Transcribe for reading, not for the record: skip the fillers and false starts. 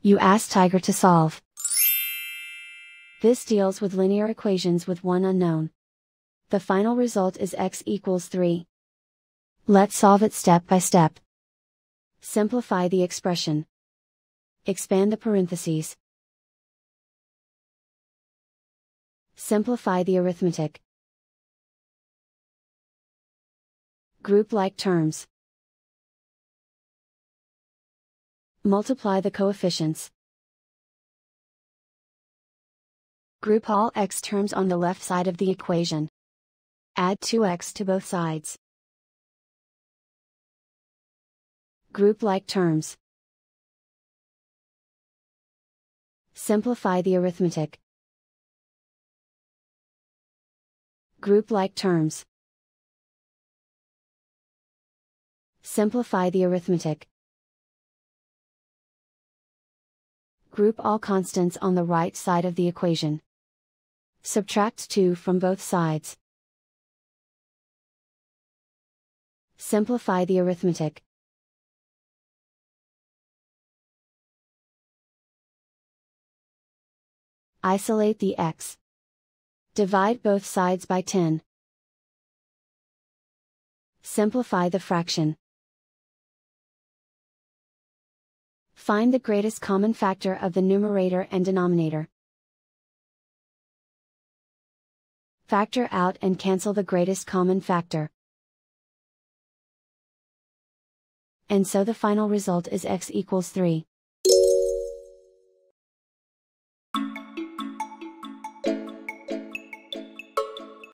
You ask Tiger to solve. This deals with linear equations with one unknown. The final result is x equals 3. Let's solve it step by step. Simplify the expression. Expand the parentheses. Simplify the arithmetic. Group like terms. Multiply the coefficients. Group all x terms on the left side of the equation. Add 2x to both sides. Group like terms. Simplify the arithmetic. Group like terms. Simplify the arithmetic. Group all constants on the right side of the equation. Subtract 2 from both sides. Simplify the arithmetic. Isolate the x. Divide both sides by 10. Simplify the fraction. Find the greatest common factor of the numerator and denominator. Factor out and cancel the greatest common factor. And so the final result is x equals 3.